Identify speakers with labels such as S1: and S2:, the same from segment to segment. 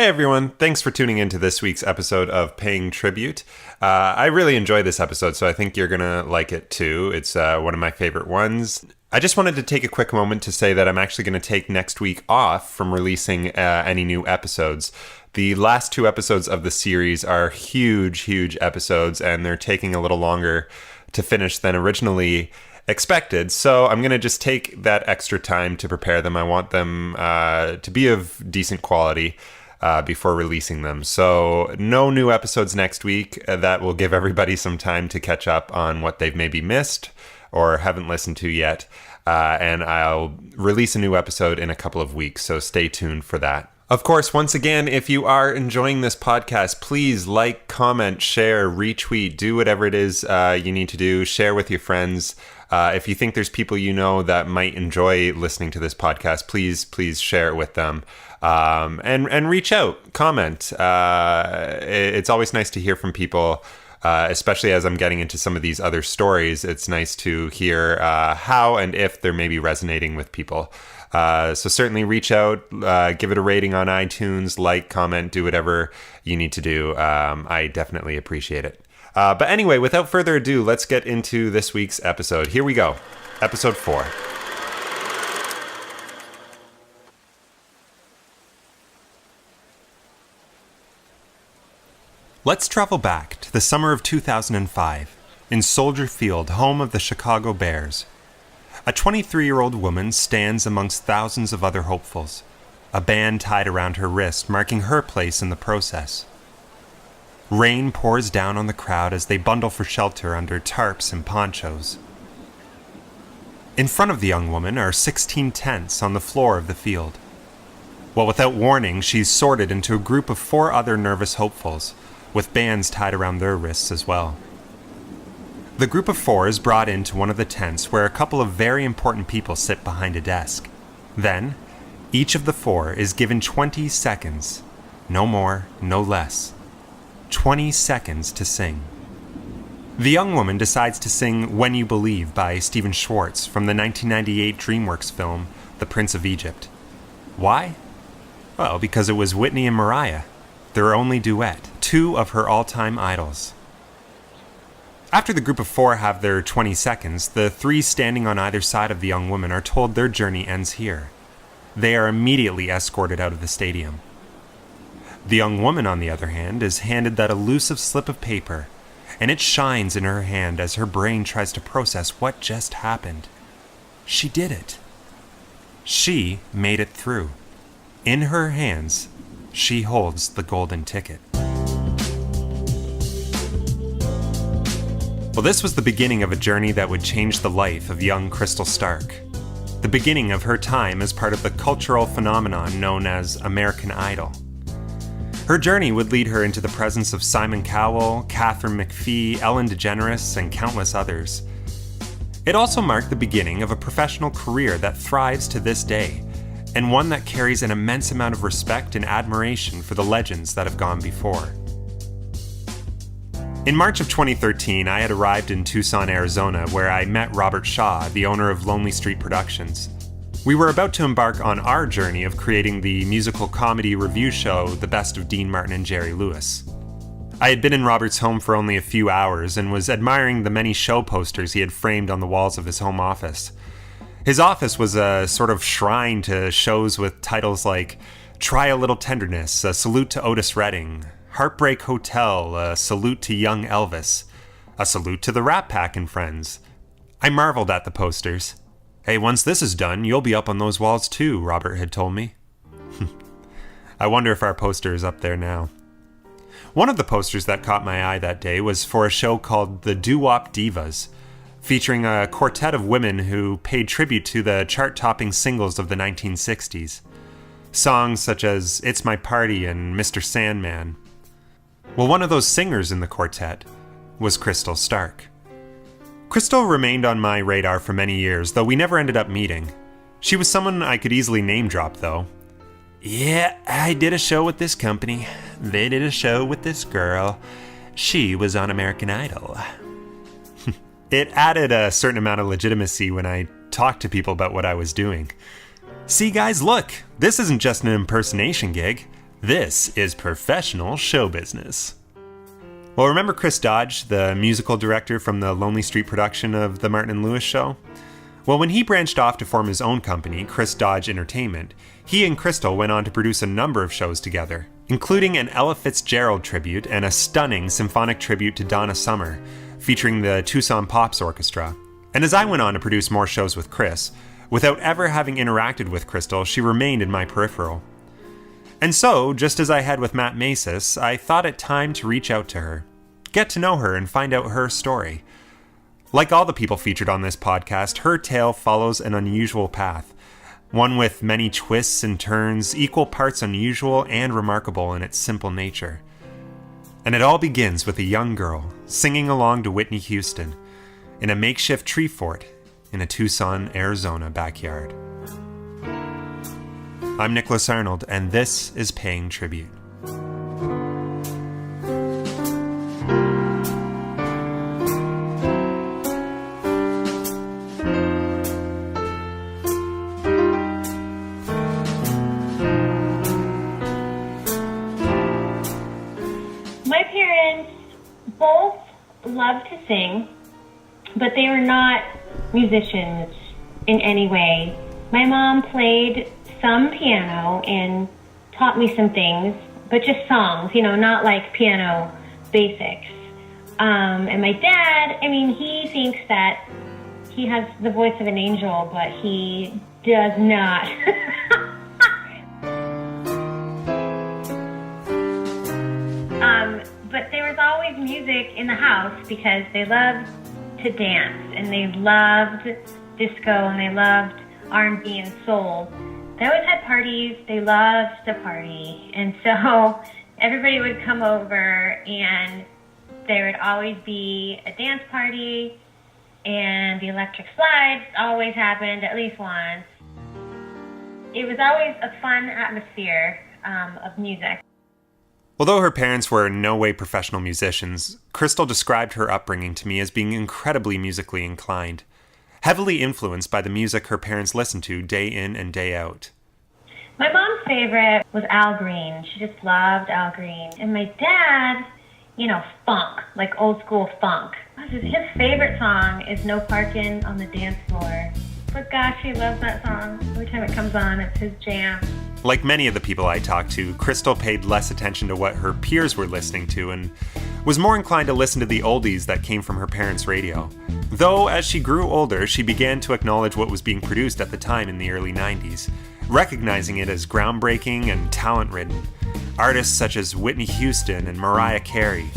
S1: Hey everyone, thanks for tuning into this week's episode of Paying Tribute. I really enjoy this episode, so I think you're going to like it too. It's one of my favorite ones. I just wanted to take a quick moment to say that I'm actually going to take next week off from releasing any new episodes. The last two episodes of the series are huge episodes, and they're taking a little longer to finish than originally expected. So I'm going to just take that extra time to prepare them. I want them to be of decent quality before releasing them. So no new episodes next week. That will give everybody some time to catch up on what they've maybe missed or haven't listened to yet. And I'll release a new episode in a couple of weeks, so stay tuned for that. Of course, once again, if you are enjoying this podcast, please like, comment, share, retweet, do whatever it is you need to do. Share with your friends. If you think there's people you know that might enjoy listening to this podcast, please share it with them. And reach out, comment. It's always nice to hear from people, especially as I'm getting into some of these other stories. It's nice to hear how and if they're maybe resonating with people. So certainly reach out, give it a rating on iTunes, like, comment, do whatever you need to do. I definitely appreciate it. But anyway, without further ado, let's get into this week's episode. Here we go. Episode 4. Let's travel back to the summer of 2005 in Soldier Field, home of the Chicago Bears. A 23-year-old woman stands amongst thousands of other hopefuls, a band tied around her wrist marking her place in the process. Rain pours down on the crowd as they bundle for shelter under tarps and ponchos. In front of the young woman are 16 tents on the floor of the field. Well, without warning, she's sorted into a group of 4 other nervous hopefuls, with bands tied around their wrists as well. The group of 4 is brought into one of the tents where a couple of very important people sit behind a desk. Then, each of the 4 is given 20 seconds, no more, no less. 20 seconds to sing. The young woman decides to sing When You Believe by Stephen Schwartz from the 1998 DreamWorks film The Prince of Egypt. Why? Well, because it was Whitney and Mariah, their only duet, 2 of her all-time idols. After the group of 4 have their 20 seconds, the 3 standing on either side of the young woman are told their journey ends here. They are immediately escorted out of the stadium. The young woman, on the other hand, is handed that elusive slip of paper, and it shines in her hand as her brain tries to process what just happened. She did it. She made it through. In her hands, she holds the golden ticket. Well, this was the beginning of a journey that would change the life of young Crystal Stark. The beginning of her time as part of the cultural phenomenon known as American Idol. Her journey would lead her into the presence of Simon Cowell, Catherine McPhee, Ellen DeGeneres, and countless others. It also marked the beginning of a professional career that thrives to this day, and one that carries an immense amount of respect and admiration for the legends that have gone before. In March of 2013, I had arrived in Tucson, Arizona, where I met Robert Shaw, the owner of Lonely Street Productions. We were about to embark on our journey of creating the musical comedy review show, The Best of Dean Martin and Jerry Lewis. I had been in Robert's home for only a few hours and was admiring the many show posters he had framed on the walls of his home office. His office was a sort of shrine to shows with titles like Try a Little Tenderness, A Salute to Otis Redding, Heartbreak Hotel, A Salute to Young Elvis, A Salute to the Rat Pack and Friends. I marveled at the posters. Hey, once this is done, you'll be up on those walls too, Robert had told me. I wonder if our poster is up there now. One of the posters that caught my eye that day was for a show called The Doo-Wop Divas, featuring a quartet of women who paid tribute to the chart-topping singles of the 1960s. Songs such as It's My Party and Mr. Sandman. Well, one of those singers in the quartet was Crystal Stark. Crystal remained on my radar for many years, though we never ended up meeting. She was someone I could easily name drop, though. Yeah, I did a show with this company. They did a show with this girl. She was on American Idol. It added a certain amount of legitimacy when I talked to people about what I was doing. See, guys, look, this isn't just an impersonation gig. This is professional show business. Well, remember Chris Dodge, the musical director from the Lonely Street production of The Martin and Lewis Show? Well, when he branched off to form his own company, Chris Dodge Entertainment, he and Crystal went on to produce a number of shows together, including an Ella Fitzgerald tribute and a stunning symphonic tribute to Donna Summer, featuring the Tucson Pops Orchestra. And as I went on to produce more shows with Chris, without ever having interacted with Crystal, she remained in my peripheral. And so, just as I had with Matt Macis, I thought it time to reach out to her, get to know her and find out her story. Like all the people featured on this podcast, her tale follows an unusual path, one with many twists and turns, equal parts unusual and remarkable in its simple nature. And it all begins with a young girl singing along to Whitney Houston in a makeshift tree fort in a Tucson, Arizona backyard. I'm Nicholas Arnold, and this is Paying Tribute.
S2: My parents both loved to sing, but they were not musicians in any way. My mom played some piano and taught me some things, but just songs, not like piano basics. And my dad, he thinks that he has the voice of an angel, but he does not. But there was always music in the house because they loved to dance, and they loved disco, and they loved R&B and soul. They always had parties. They loved to party. And so everybody would come over, and there would always be a dance party, and the electric slides always happened at least once. It was always a fun atmosphere of music.
S1: Although her parents were in no way professional musicians, Crystal described her upbringing to me as being incredibly musically inclined, heavily influenced by the music her parents listened to day in and day out.
S2: My mom's favorite was Al Green. She just loved Al Green. And my dad, funk, like old school funk. His favorite song is No Parkin' on the Dance Floor. But gosh, he loves that song. Every time it comes on, it's his jam.
S1: Like many of the people I talked to, Crystal paid less attention to what her peers were listening to and was more inclined to listen to the oldies that came from her parents' radio. Though, as she grew older, she began to acknowledge what was being produced at the time in the early 90s, recognizing it as groundbreaking and talent-ridden. Artists such as Whitney Houston and Mariah Carey.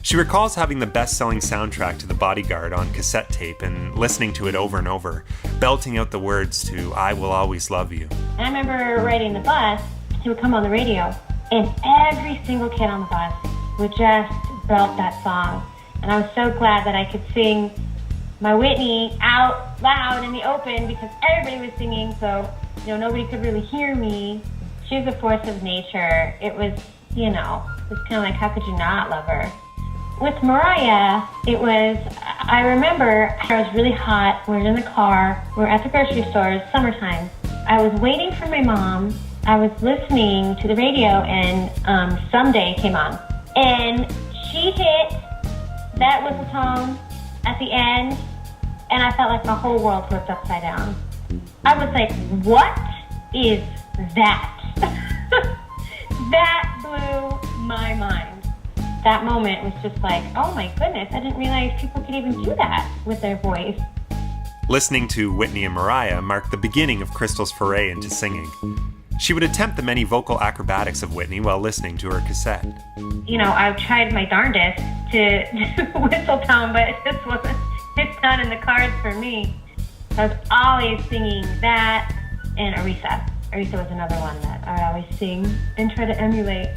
S1: She recalls having the best-selling soundtrack to The Bodyguard on cassette tape and listening to it over and over, belting out the words to I Will Always Love You.
S2: And I remember riding the bus, he would come on the radio, and every single kid on the bus would just belt that song. And I was so glad that I could sing my Whitney out loud in the open because everybody was singing, so nobody could really hear me. She was a force of nature. It was, it was kind of like, how could you not love her? With Mariah, I remember it was really hot. We were in the car. We were at the grocery store. It was summertime. I was waiting for my mom. I was listening to the radio, and Someday came on. And she hit that whistle tone at the end, and I felt like my whole world flipped upside down. I was like, what is that? That blew my mind. That moment was just like, oh my goodness, I didn't realize people could even do that with their voice.
S1: Listening to Whitney and Mariah marked the beginning of Crystal's foray into singing. She would attempt the many vocal acrobatics of Whitney while listening to her cassette.
S2: I tried my darndest to whistle tone, but it's not in the cards for me. I was always singing that and Aretha. Aretha was another one that I would always sing and try to emulate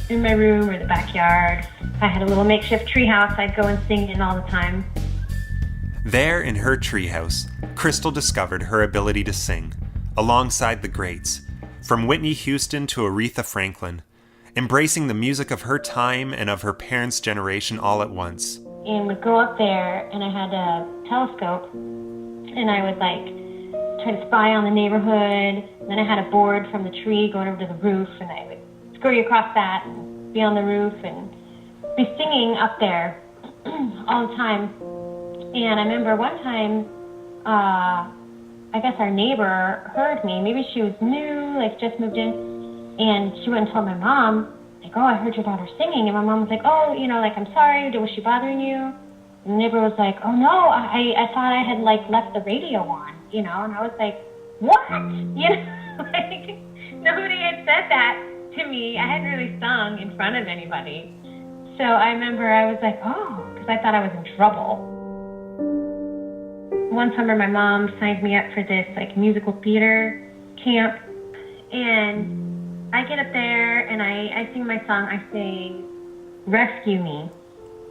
S2: in my room or the backyard. If I had a little makeshift treehouse, I'd go and sing it all the time.
S1: There in her treehouse, Crystal discovered her ability to sing, alongside the greats, from Whitney Houston to Aretha Franklin, embracing the music of her time and of her parents' generation all at once.
S2: And would go up there, and I had a telescope, and I would try to spy on the neighborhood. And then I had a board from the tree going over to the roof, and I would scurry across that and be on the roof and be singing up there all the time. And I remember one time, I guess our neighbor heard me. Maybe she was new, like just moved in, and she went and told my mom, like, oh, I heard your daughter singing. And my mom was like, oh, like, I'm sorry, was she bothering you? And the neighbor was like, oh, no, I thought I had, like, left the radio on, and I was like, what? Like, nobody had said that to me. I hadn't really sung in front of anybody. So I remember I was like, oh, because I thought I was in trouble. One summer, my mom signed me up for this, like, musical theater camp, and I get up there, and I sing my song. I sing Rescue Me.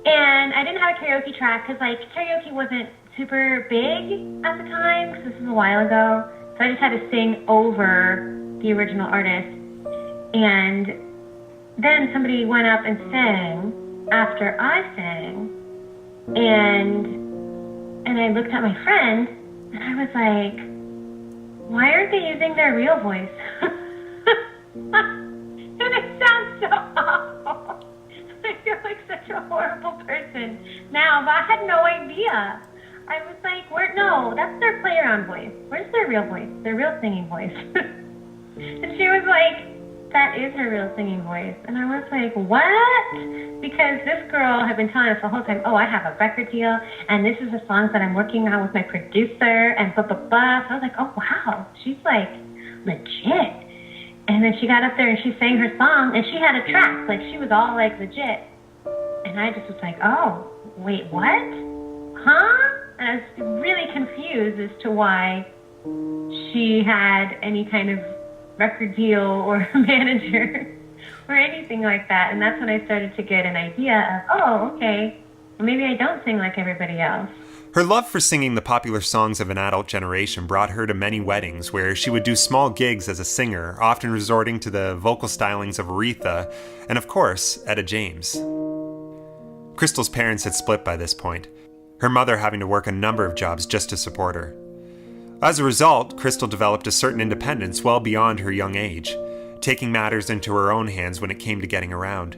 S2: And I didn't have a karaoke track, because, like, karaoke wasn't super big at the time, because this was a while ago, so I just had to sing over the original artist. And then somebody went up and sang after I sang, and I looked at my friend, and I was like, why aren't they using their real voice? And it sounds so awful. I feel like such a horrible person now, but I had no idea. I was like, no, that's their play-around voice. Where's their real voice? Their real singing voice. And she was like, that is her real singing voice. And I was like, what? Because this girl had been telling us the whole time, oh, I have a record deal, and this is the songs that I'm working on with my producer, and blah, blah, blah. So I was like, oh, wow, she's like legit. And then she got up there and she sang her song, and she had a track. Like, she was all like legit. And I just was like, oh, wait, what? Huh? And I was really confused as to why she had any kind of record deal or manager or anything like that. And that's when I started to get an idea of, oh, okay, well, maybe I don't sing like everybody else.
S1: Her love for singing the popular songs of an adult generation brought her to many weddings where she would do small gigs as a singer, often resorting to the vocal stylings of Aretha and, of course, Etta James. Crystal's parents had split by this point, her mother having to work a number of jobs just to support her. As a result, Crystal developed a certain independence well beyond her young age, taking matters into her own hands when it came to getting around.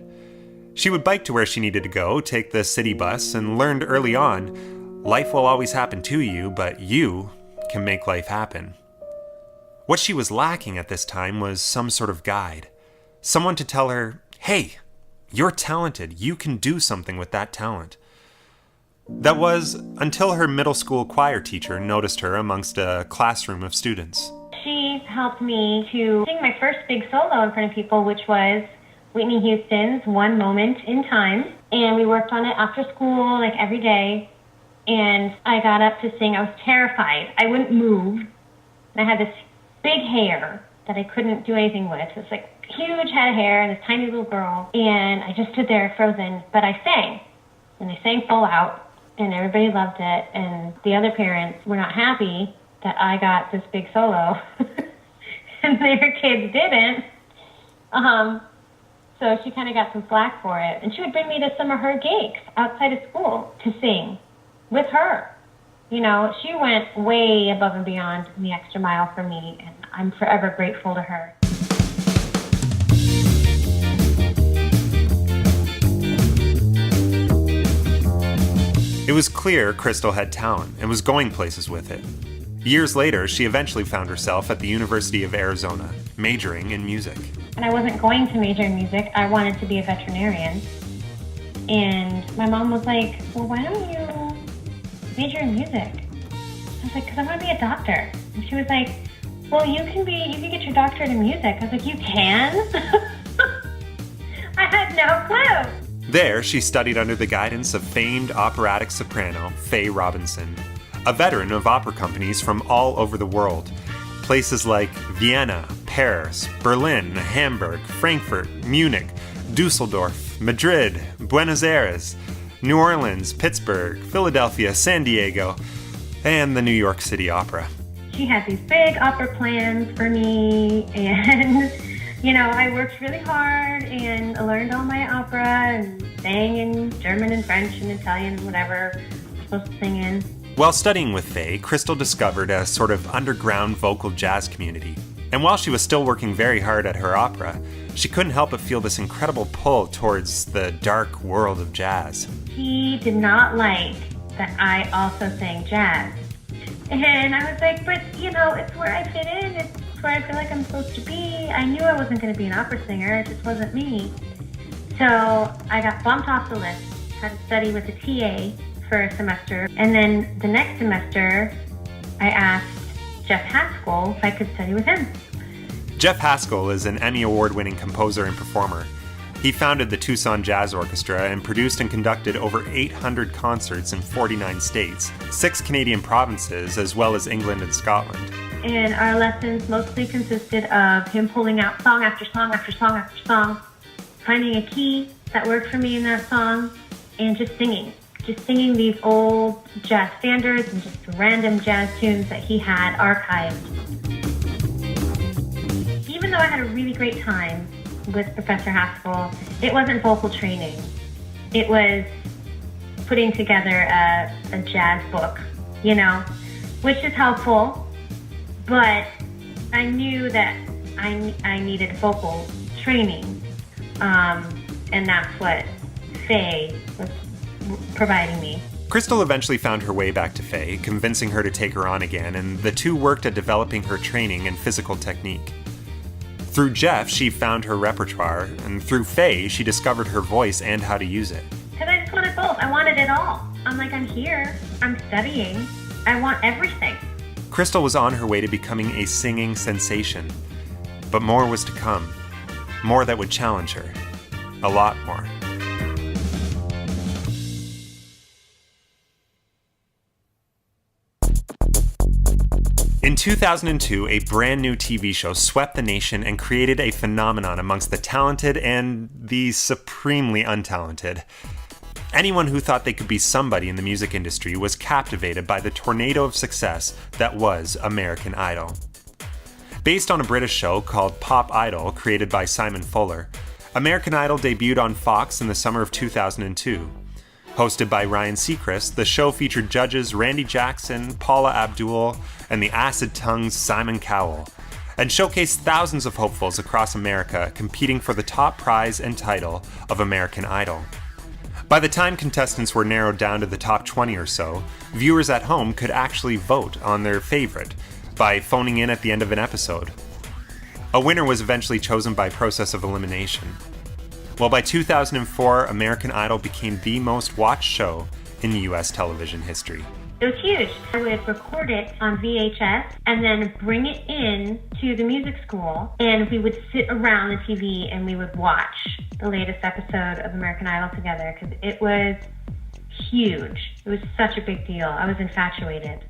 S1: She would bike to where she needed to go, take the city bus, and learned early on, life will always happen to you, but you can make life happen. What she was lacking at this time was some sort of guide, someone to tell her, hey, you're talented, you can do something with that talent. That was until her middle school choir teacher noticed her amongst a classroom of students.
S2: She helped me to sing my first big solo in front of people, which was Whitney Houston's One Moment in Time. And we worked on it after school, like every day. And I got up to sing. I was terrified. I wouldn't move. And I had this big hair that I couldn't do anything with. It was like huge head of hair and this tiny little girl. And I just stood there frozen. But I sang. And I sang full out. And everybody loved it. And the other parents were not happy that I got this big solo. And their kids didn't. So she kind of got some flack for it. And she would bring me to some of her gigs outside of school to sing with her. You know, she went way above and beyond in the extra mile for me, and I'm forever grateful to her.
S1: It was clear Crystal had talent and was going places with it. Years later, she eventually found herself at the University of Arizona, majoring in music.
S2: And I wasn't going to major in music. I wanted to be a veterinarian. And my mom was like, well, why don't you major in music? I was like, because I want to be a doctor. And she was like, well, you can get your doctorate in music. I was like, you can? I had no clue.
S1: There, she studied under the guidance of famed operatic soprano Faye Robinson, a veteran of opera companies from all over the world. Places like Vienna, Paris, Berlin, Hamburg, Frankfurt, Munich, Dusseldorf, Madrid, Buenos Aires, New Orleans, Pittsburgh, Philadelphia, San Diego, and the New York City Opera.
S2: She had these big opera plans for me, and you know, I worked really hard and I learned all my opera and sang in German and French and Italian and whatever I'm supposed to sing in.
S1: While studying with Faye, Crystal discovered a sort of underground vocal jazz community. And while she was still working very hard at her opera, she couldn't help but feel this incredible pull towards the dark world of jazz.
S2: He did not like that I also sang jazz. And I was like, but, it's where I fit in. It's where I feel like I'm supposed to be. I knew I wasn't going to be an opera singer. It just wasn't me. So I got bumped off the list, had to study with a TA for a semester. And then the next semester, I asked Jeff Haskell if I could study with him.
S1: Jeff Haskell is an Emmy Award-winning composer and performer. He founded the Tucson Jazz Orchestra and produced and conducted over 800 concerts in 49 states, 6 Canadian provinces, as well as England and Scotland.
S2: And our lessons mostly consisted of him pulling out song after song after song after song, finding a key that worked for me in that song, and just singing. Just singing these old jazz standards and just random jazz tunes that he had archived. Even though I had a really great time with Professor Haskell, it wasn't vocal training. It was putting together a jazz book, which is helpful, but I knew that I needed vocal training, and that's what Faye was providing me.
S1: Crystal eventually found her way back to Faye, convincing her to take her on again, and the two worked at developing her training and physical technique. Through Jeff, she found her repertoire, and through Faye, she discovered her voice and how to use it.
S2: Because I just wanted both. I wanted it all. I'm like, I'm here. I'm studying. I want everything.
S1: Crystal was on her way to becoming a singing sensation. But more was to come. More that would challenge her. A lot more. In 2002, a brand new TV show swept the nation and created a phenomenon amongst the talented and the supremely untalented. Anyone who thought they could be somebody in the music industry was captivated by the tornado of success that was American Idol. Based on a British show called Pop Idol, created by Simon Fuller, American Idol debuted on Fox in the summer of 2002. Hosted by Ryan Seacrest, the show featured judges Randy Jackson, Paula Abdul, and the acid-tongued Simon Cowell, and showcased thousands of hopefuls across America competing for the top prize and title of American Idol. By the time contestants were narrowed down to the top 20 or so, viewers at home could actually vote on their favorite by phoning in at the end of an episode. A winner was eventually chosen by process of elimination. Well, by 2004, American Idol became the most watched show in US television history.
S2: It was huge. I would record it on VHS and then bring it in to the music school, and we would sit around the TV and we would watch the latest episode of American Idol together because it was huge. It was such a big deal. I was infatuated.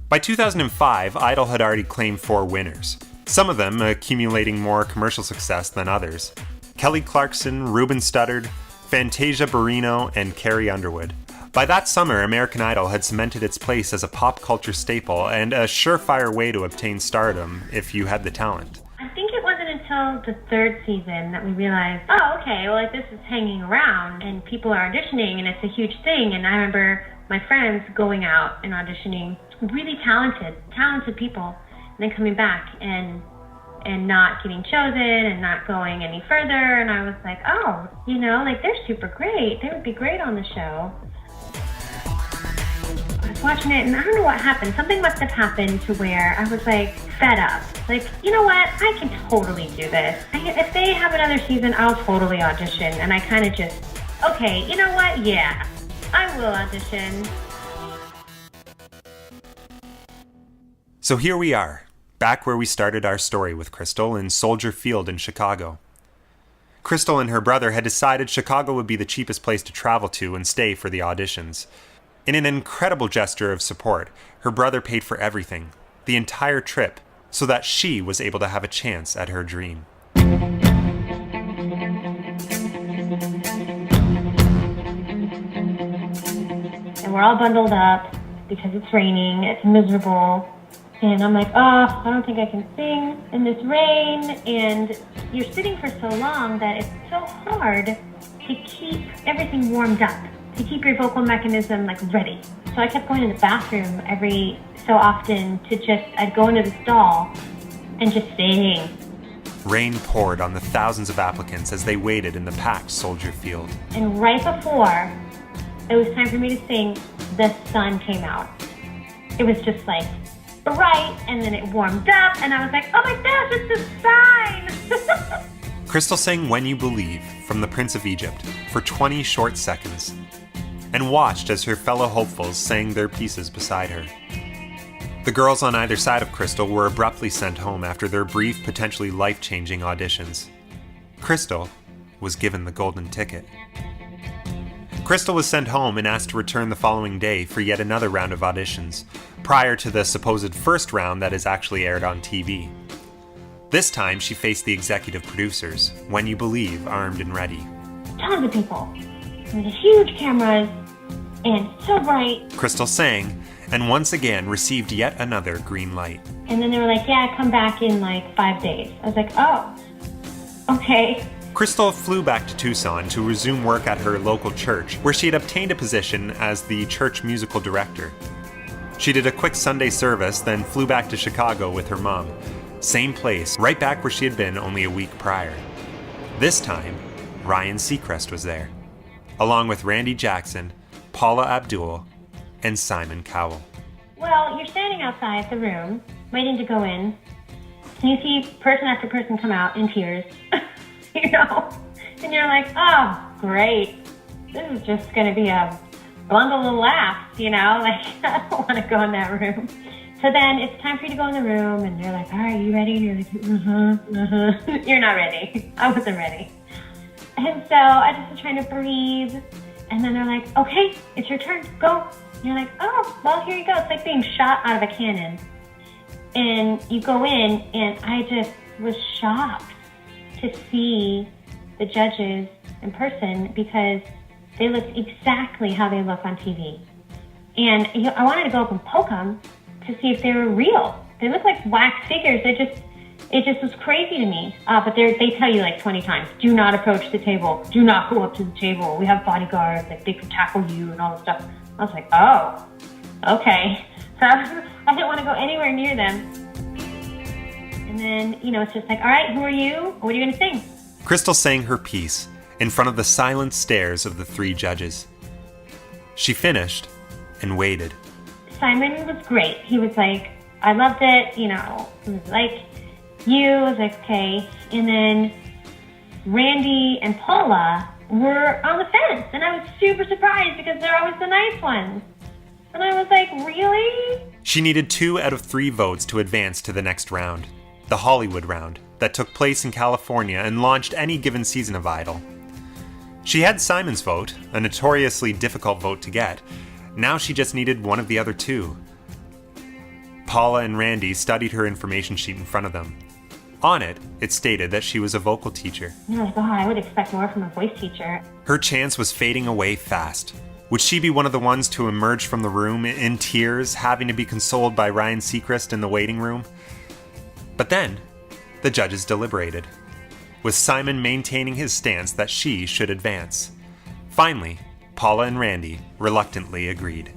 S1: By 2005, Idol had already claimed 4 winners, some of them accumulating more commercial success than others. Kelly Clarkson, Ruben Studdard, Fantasia Barrino, and Carrie Underwood. By that summer, American Idol had cemented its place as a pop culture staple and a surefire way to obtain stardom if you had the talent.
S2: I think it wasn't until the 3rd season that we realized, oh, okay, well, this is hanging around and people are auditioning and it's a huge thing. And I remember my friends going out and auditioning, really talented people, and then coming back and not getting chosen and not going any further. And I was like, oh, they're super great. They would be great on the show. I was watching it and I don't know what happened. Something must have happened to where I was fed up. You know what? I can totally do this. If they have another season, I'll totally audition. And I kind of just, okay, you know what? Yeah, I will audition.
S1: So here we are. Back where we started our story with Crystal in Soldier Field in Chicago. Crystal and her brother had decided Chicago would be the cheapest place to travel to and stay for the auditions. In an incredible gesture of support, her brother paid for everything, the entire trip, so that she was able to have a chance at her dream.
S2: And we're all bundled up because it's raining, it's miserable. And I'm like, oh, I don't think I can sing in this rain. And you're sitting for so long that it's so hard to keep everything warmed up, to keep your vocal mechanism ready. So I kept going to the bathroom every so often I'd go into the stall and just sing.
S1: Rain poured on the thousands of applicants as they waited in the packed Soldier Field.
S2: And right before it was time for me to sing, the sun came out. It was just like bright, and then it warmed up, and I was like, oh my gosh, it's a sign!
S1: Crystal sang When You Believe from The Prince of Egypt for 20 short seconds and watched as her fellow hopefuls sang their pieces beside her. The girls on either side of Crystal were abruptly sent home after their brief, potentially life-changing auditions. Crystal was given the golden ticket. Crystal was sent home and asked to return the following day for yet another round of auditions, prior to the supposed first round that is actually aired on TV. This time, she faced the executive producers, When You Believe, armed and ready.
S2: Tons of people. There was huge cameras, and so bright.
S1: Crystal sang, and once again received yet another green light.
S2: And then they were like, yeah, come back in like 5 days. I was like, oh, okay.
S1: Crystal flew back to Tucson to resume work at her local church, where she had obtained a position as the church musical director. She did a quick Sunday service, then flew back to Chicago with her mom. Same place, right back where she had been only a week prior. This time, Ryan Seacrest was there, along with Randy Jackson, Paula Abdul, and Simon Cowell.
S2: Well, you're standing outside the room, waiting to go in, and you see person after person come out in tears. You know, and you're like, oh, great. This is just going to be a bundle of laughs, you know, like, I don't want to go in that room. So then it's time for you to go in the room, and they're like, all right, you ready? And you're like, You're not ready. I wasn't ready. And so I just was trying to breathe, and then they're like, okay, it's your turn, go. And you're like, oh, well, here you go. It's like being shot out of a cannon. And you go in, and I just was shocked to see the judges in person because they looked exactly how they look on TV. And I wanted to go up and poke them to see if they were real. They look like wax figures. It just was crazy to me. But they tell you like 20 times, do not approach the table. Do not go up to the table. We have bodyguards. Like, they can tackle you and all this stuff. I was like, oh, okay. So I didn't want to go anywhere near them. And then, you know, it's just like, all right, who are you? What are you going to sing?
S1: Crystal sang her piece in front of the silent stares of the three judges. She finished and waited.
S2: Simon was great. He was like, I loved it, you know, he was like you. I was like, okay. And then Randy and Paula were on the fence, and I was super surprised because they're always the nice ones. And I was like, really?
S1: She needed 2 out of 3 votes to advance to the next round, the Hollywood round, that took place in California and launched any given season of Idol. She had Simon's vote, a notoriously difficult vote to get. Now she just needed one of the other 2. Paula and Randy studied her information sheet in front of them. On it, it stated that she was a vocal teacher.
S2: And I was like, oh, I would expect more from a voice teacher.
S1: Her chance was fading away fast. Would she be one of the ones to emerge from the room in tears, having to be consoled by Ryan Seacrest in the waiting room? But then, the judges deliberated, with Simon maintaining his stance that she should advance. Finally, Paula and Randy reluctantly agreed.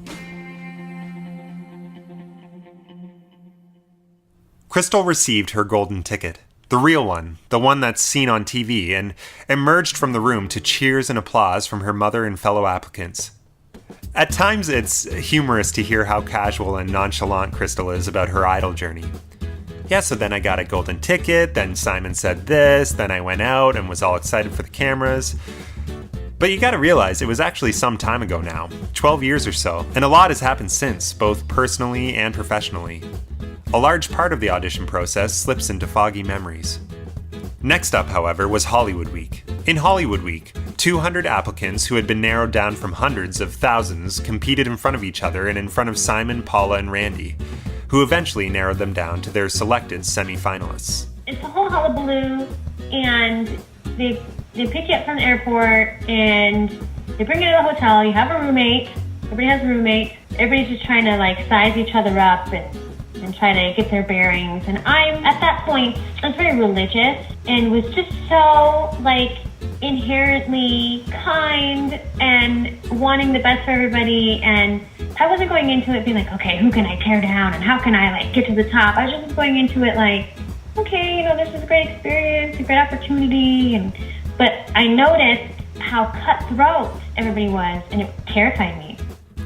S1: Crystal received her golden ticket, the real one, the one that's seen on TV, and emerged from the room to cheers and applause from her mother and fellow applicants. At times, it's humorous to hear how casual and nonchalant Crystal is about her Idol journey. Yeah, so then I got a golden ticket, then Simon said this, then I went out and was all excited for the cameras. But you gotta realize it was actually some time ago now, 12 years or so, and a lot has happened since, both personally and professionally. A large part of the audition process slips into foggy memories. Next up, however, was Hollywood Week. In Hollywood Week, 200 applicants who had been narrowed down from hundreds of thousands competed in front of each other and in front of Simon, Paula, and Randy, who eventually narrowed them down to their selected semi-finalists.
S2: It's a whole hullabaloo, and they pick you up from the airport, and they bring you to the hotel. You have a roommate. Everybody has a roommate. Everybody's just trying to, like, size each other up and try to get their bearings. And at that point, I was very religious and was just so, like, inherently kind and wanting the best for everybody. And I wasn't going into it being like, okay, who can I tear down and how can I, like, get to the top? I was just going into it like, okay, this is a great experience, a great opportunity. But I noticed how cutthroat everybody was, and it terrified me.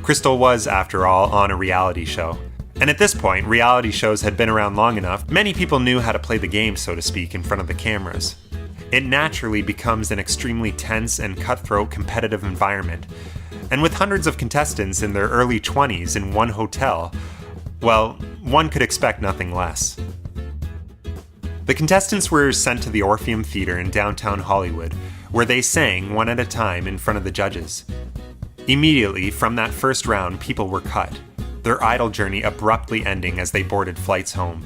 S1: Crystal was, after all, on a reality show. And at this point, reality shows had been around long enough, many people knew how to play the game, so to speak, in front of the cameras. It naturally becomes an extremely tense and cutthroat competitive environment. And with hundreds of contestants in their early 20s in one hotel, well, one could expect nothing less. The contestants were sent to the Orpheum Theater in downtown Hollywood, where they sang one at a time in front of the judges. Immediately, from that first round, people were cut, their idol journey abruptly ending as they boarded flights home.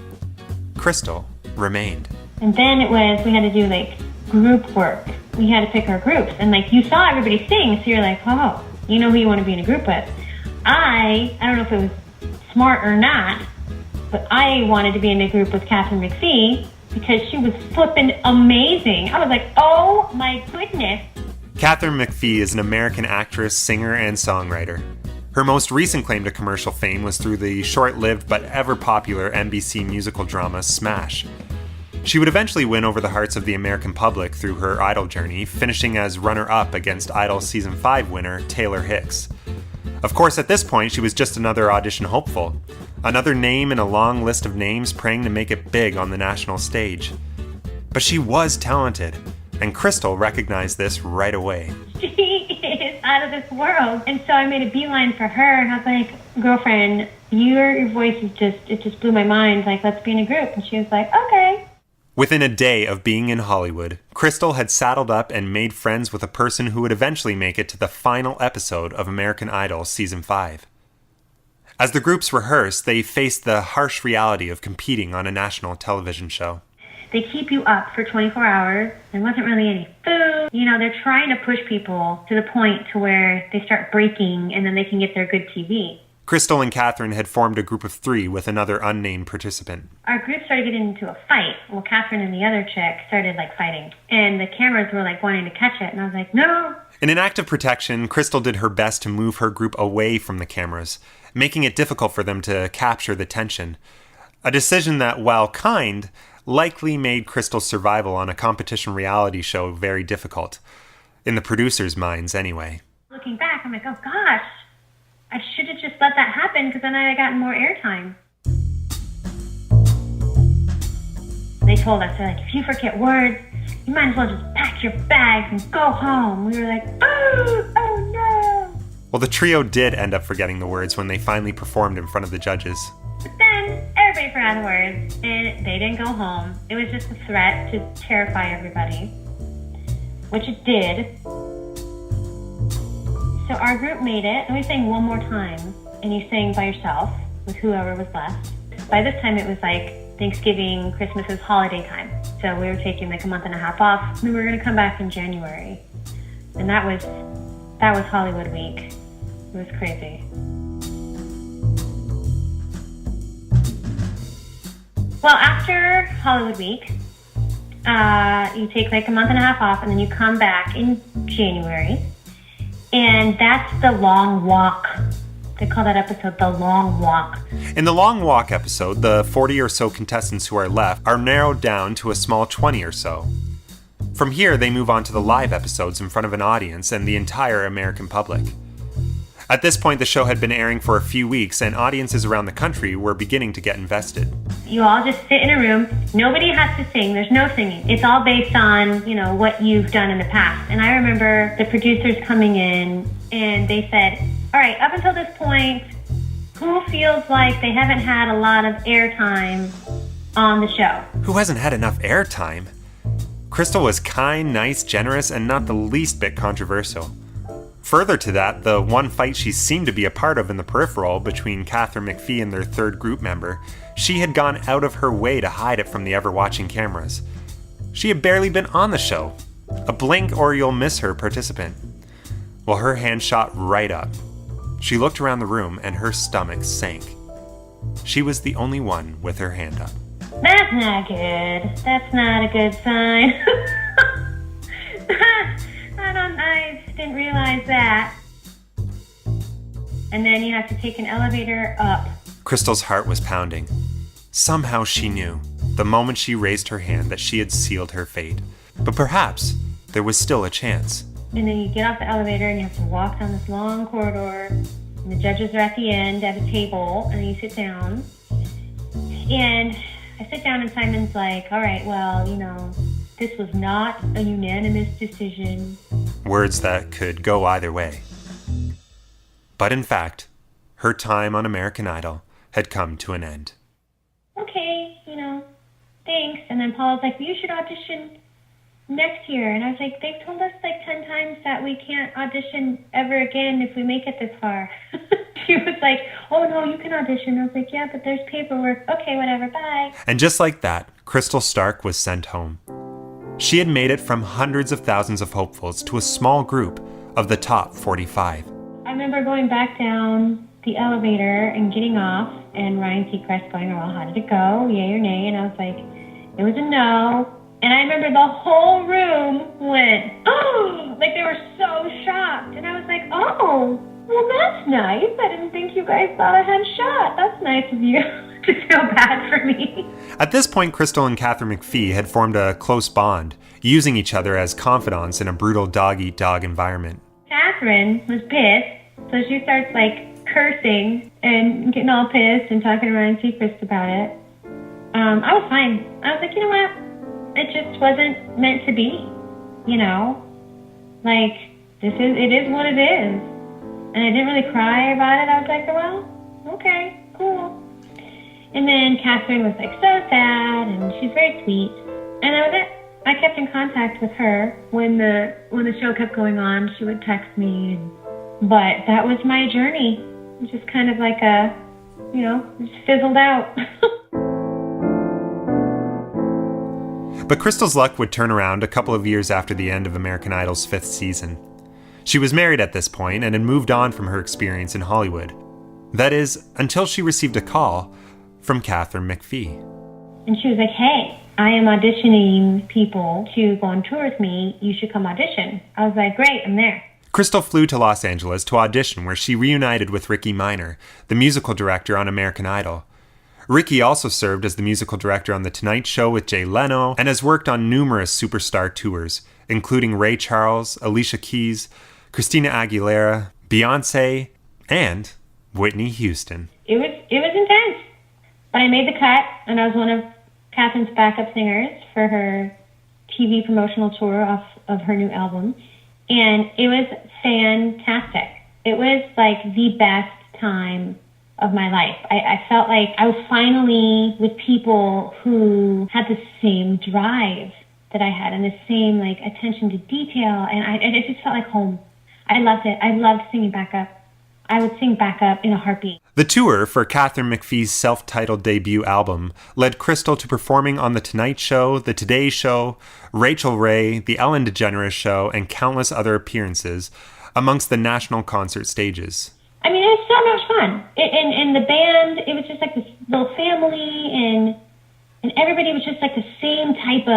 S1: Crystal remained.
S2: And then we had to do group work. We had to pick our groups. And you saw everybody sing, so you're like, oh, you know who you want to be in a group with. I don't know if it was smart or not, but I wanted to be in a group with Katharine McPhee because she was flipping amazing. I was like, oh my goodness.
S1: Katharine McPhee is an American actress, singer, and songwriter. Her most recent claim to commercial fame was through the short-lived but ever-popular NBC musical drama Smash. She would eventually win over the hearts of the American public through her Idol journey, finishing as runner-up against Idol Season 5 winner Taylor Hicks. Of course, at this point, she was just another audition hopeful, another name in a long list of names praying to make it big on the national stage. But she was talented, and Crystal recognized this right away.
S2: She is out of this world. And so I made a beeline for her, and I was like, girlfriend, your voice just blew my mind. Let's be in a group. And she was like, okay.
S1: Within a day of being in Hollywood, Crystal had saddled up and made friends with a person who would eventually make it to the final episode of American Idol Season 5. As the groups rehearsed, they faced the harsh reality of competing on a national television show.
S2: They keep you up for 24 hours. There wasn't really any food. They're trying to push people to the point to where they start breaking and then they can get their good TV.
S1: Crystal and Katharine had formed a group of 3 with another unnamed participant.
S2: Our group started getting into a fight. Well, Katharine and the other chick started fighting. And the cameras were wanting to catch it. And I was like, no.
S1: In an act of protection, Crystal did her best to move her group away from the cameras, making it difficult for them to capture the tension. A decision that, while kind, likely made Crystal's survival on a competition reality show very difficult. In the producers' minds, anyway.
S2: Looking back, I'm like, oh gosh, I should have just let that happen because then I'd have gotten more airtime. They told us, they're like, if you forget words, you might as well just pack your bags and go home. We were like, oh no.
S1: Well, the trio did end up forgetting the words when they finally performed in front of the judges.
S2: But then everybody forgot the words, and they didn't go home. It was just a threat to terrify everybody, which it did. So our group made it, and we sang one more time, and you sang by yourself with whoever was left. By this time, it was Thanksgiving, Christmas was holiday time. So we were taking a month and a half off, and we were going to come back in January. And that was Hollywood week. It was crazy. Well, after Hollywood week, you take a month and a half off, and then you come back in January. And that's the long walk. They call that episode The Long Walk.
S1: In the Long Walk episode, the 40 or so contestants who are left are narrowed down to a small 20 or so. From here, they move on to the live episodes in front of an audience and the entire American public. At this point, the show had been airing for a few weeks, and audiences around the country were beginning to get invested.
S2: You all just sit in a room. Nobody has to sing. There's no singing. It's all based on, what you've done in the past. And I remember the producers coming in, and they said, all right, up until this point, who feels like they haven't had a lot of airtime on the show?
S1: Who hasn't had enough airtime? Crystal was kind, nice, generous, and not the least bit controversial. Further to that, the one fight she seemed to be a part of in the peripheral between Katharine McPhee and their third group member, she had gone out of her way to hide it from the ever-watching cameras. She had barely been on the show. A blink or you'll miss her participant. Well, her hand shot right up. She looked around the room and her stomach sank. She was the only one with her hand up.
S2: That's not good. That's not a good sign. I just didn't realize that. And then you have to take an elevator up.
S1: Crystal's heart was pounding. Somehow she knew. the moment she raised her hand that she had sealed her fate. But perhaps there was still a chance.
S2: And then you get off the elevator and you have to walk down this long corridor. And the judges are at the end at a table, and you sit down. And I sit down and Simon's like, all right, well, this was not a unanimous decision.
S1: Words that could go either way. But in fact, her time on American Idol had come to an end.
S2: Okay, thanks. And then Paula's like, well, you should audition next year. And I was like, they've told us like 10 times that we can't audition ever again if we make it this far. She was like, oh no, you can audition. I was like, yeah, but there's paperwork. Okay, whatever, bye.
S1: And just like that, Crystal Stark was sent home. She had made it from hundreds of thousands of hopefuls to a small group of the top 45.
S2: I remember going back down the elevator and getting off, and Ryan Seacrest going, well, how did it go? Yay or nay? And I was like, it was a no. And I remember the whole room went, oh, like they were so shocked. And I was like, oh, well, that's nice. I didn't think you guys thought I had a shot. That's nice of you to feel bad for me.
S1: At this point, Crystal and Catherine McPhee had formed a close bond, using each other as confidants in a brutal dog-eat-dog environment.
S2: Catherine was pissed, so she starts like cursing and getting all pissed and talking to Ryan Seacrest about it. I was fine. I was like, you know what? It just wasn't meant to be, Like, it is what it is. And I didn't really cry about it. I was like, well, okay, cool. And then Catherine was like so sad, and she's very sweet. And that was it. I kept in contact with her when the show kept going on. She would text me, but that was my journey. It was just kind of like just fizzled out.
S1: But Crystal's luck would turn around a couple of years after the end of American Idol's 5th season. She was married at this point and had moved on from her experience in Hollywood. That is, until she received a call from Catherine McPhee.
S2: And she was like, hey, I am auditioning people to go on tour with me. You should come audition. I was like, great, I'm there.
S1: Crystal flew to Los Angeles to audition, where she reunited with Ricky Minor, the musical director on American Idol. Ricky also served as the musical director on The Tonight Show with Jay Leno and has worked on numerous superstar tours, including Ray Charles, Alicia Keys, Christina Aguilera, Beyonce, and Whitney Houston.
S2: It was intense, but I made the cut, and I was one of Catherine's backup singers for her TV promotional tour off of her new album, and it was fantastic. It was like the best time of my life. I felt like I was finally with people who had the same drive that I had and the same like attention to detail, and it just felt like home. I loved it. I loved singing backup. I would sing backup in a heartbeat. The
S1: tour for Catherine McPhee's self-titled debut album led Crystal to performing on The Tonight Show, The Today Show, Rachel Ray, The Ellen DeGeneres Show, and countless other appearances amongst the national concert stages.
S2: I mean, it was so much fun. And the band, it was just like this little family, and everybody was just like the same type